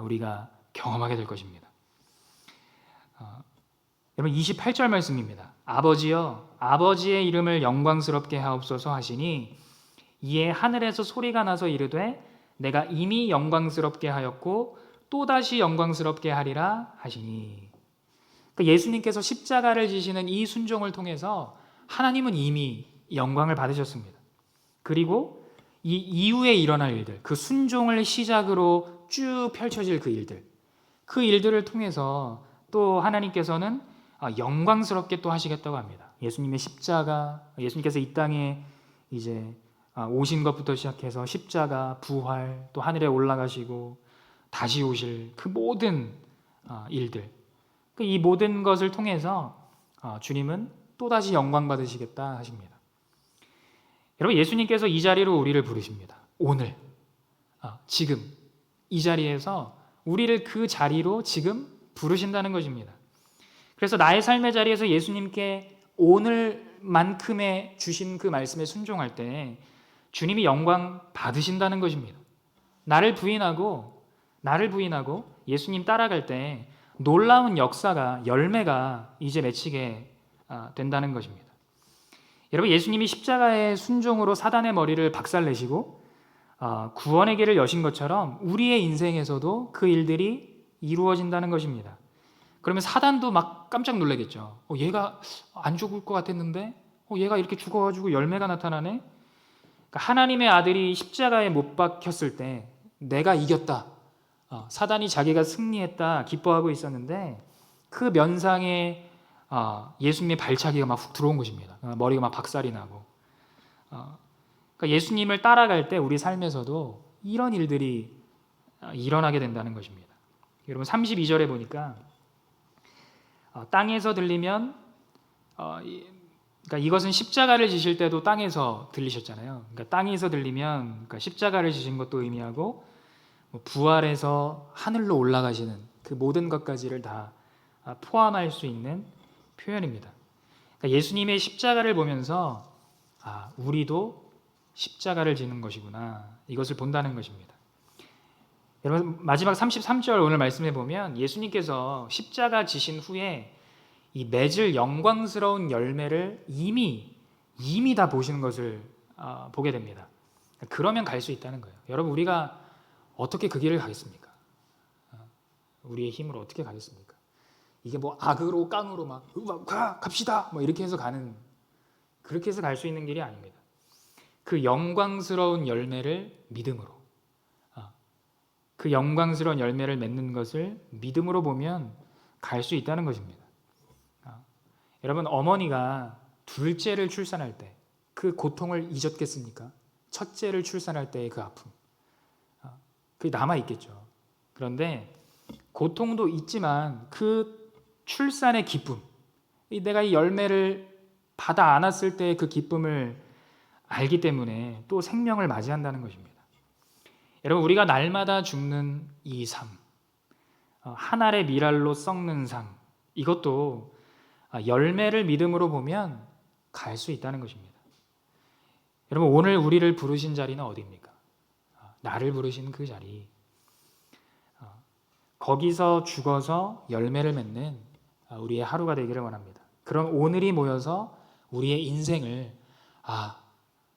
우리가 경험하게 될 것입니다. 여러분, 28절 말씀입니다. 아버지여 아버지의 이름을 영광스럽게 하옵소서 하시니 이에 하늘에서 소리가 나서 이르되 내가 이미 영광스럽게 하였고 또다시 영광스럽게 하리라 하시니. 그러니까 예수님께서 십자가를 지시는 이 순종을 통해서 하나님은 이미 영광을 받으셨습니다. 그리고 이 이후에 일어날 일들, 그 순종을 시작으로 쭉 펼쳐질 그 일들을 통해서 또 하나님께서는 영광스럽게 또 하시겠다고 합니다. 예수님의 십자가, 예수님께서 이 땅에 이제 오신 것부터 시작해서 십자가, 부활, 또 하늘에 올라가시고 다시 오실 그 모든 일들, 이 모든 것을 통해서 주님은 또다시 영광 받으시겠다 하십니다. 여러분, 예수님께서 이 자리로 우리를 부르십니다. 오늘, 지금 이 자리에서 우리를 그 자리로 지금 부르신다는 것입니다. 그래서 나의 삶의 자리에서 예수님께 오늘만큼의 주신 그 말씀에 순종할 때 주님이 영광 받으신다는 것입니다. 나를 부인하고 예수님 따라갈 때 놀라운 역사가, 열매가 이제 맺히게 된다는 것입니다. 여러분, 예수님이 십자가의 순종으로 사단의 머리를 박살내시고 구원의 길을 여신 것처럼 우리의 인생에서도 그 일들이 이루어진다는 것입니다. 그러면 사단도 막 깜짝 놀라겠죠. 얘가 안 죽을 것 같았는데 얘가 이렇게 죽어가지고 열매가 나타나네. 하나님의 아들이 십자가에 못 박혔을 때 내가 이겼다, 사단이 자기가 승리했다 기뻐하고 있었는데 그 면상에 예수님의 발차기가 막 훅 들어온 것입니다. 머리가 막 박살이 나고. 그러니까 예수님을 따라갈 때 우리 삶에서도 이런 일들이 일어나게 된다는 것입니다. 여러분 32절에 보니까 땅에서 들리면 그러니까 이것은 십자가를 지실 때도 땅에서 들리셨잖아요. 그러니까 땅에서 들리면 그러니까 십자가를 지신 것도 의미하고 부활해서 하늘로 올라가시는 그 모든 것까지를 다 포함할 수 있는 표현입니다. 그러니까 예수님의 십자가를 보면서 우리도 십자가를 지는 것이구나, 이것을 본다는 것입니다. 여러분 마지막 33절 오늘 말씀해 보면 예수님께서 십자가 지신 후에 이 맺을 영광스러운 열매를 이미 다 보시는 것을 보게 됩니다. 그러면 갈 수 있다는 거예요. 여러분 우리가 어떻게 그 길을 가겠습니까? 우리의 힘으로 어떻게 가겠습니까? 이게 뭐 악으로 깡으로 막 갑시다 뭐 이렇게 해서 그렇게 해서 갈 수 있는 길이 아닙니다. 그 영광스러운 열매를 믿음으로, 그 영광스러운 열매를 맺는 것을 믿음으로 보면 갈 수 있다는 것입니다. 여러분 어머니가 둘째를 출산할 때 그 고통을 잊었겠습니까? 첫째를 출산할 때의 그 아픔, 그게 남아있겠죠. 그런데 고통도 있지만 그 출산의 기쁨, 내가 이 열매를 받아 안았을 때의 그 기쁨을 알기 때문에 또 생명을 맞이한다는 것입니다. 여러분 우리가 날마다 죽는 이 삶, 한 알의 밀알로 썩는 삶, 이것도 열매를 믿음으로 보면 갈 수 있다는 것입니다. 여러분 오늘 우리를 부르신 자리는 어디입니까? 나를 부르신 그 자리, 거기서 죽어서 열매를 맺는 우리의 하루가 되기를 원합니다. 그런 오늘이 모여서 우리의 인생을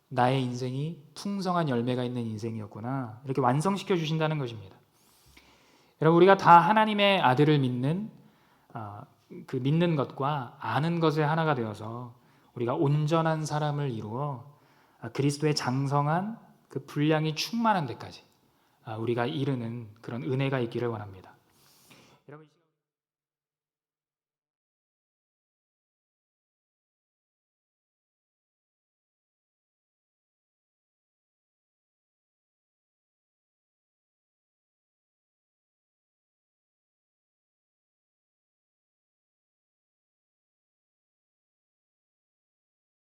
나의 인생이 풍성한 열매가 있는 인생이었구나, 이렇게 완성시켜 주신다는 것입니다. 여러분 우리가 다 하나님의 아들을 믿는 그 믿는 것과 아는 것의 하나가 되어서 우리가 온전한 사람을 이루어 그리스도의 장성한 그 분량이 충만한 데까지 우리가 이르는 그런 은혜가 있기를 원합니다. 여러분